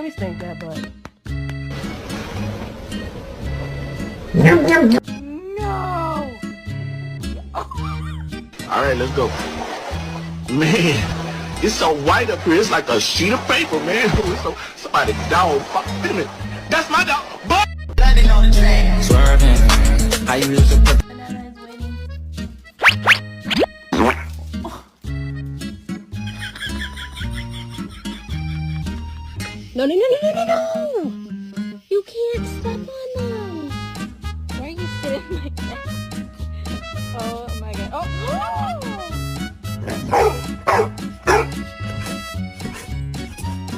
always think that, but... No! Alright, let's go. Man, it's so white up here. It's like a sheet of paper, man. Somebody dog. Damn it. That's my dog. But landing on the track. Swerving. I used to put... No. You can't step on them. Why are you sitting like that? Oh my god. Oh!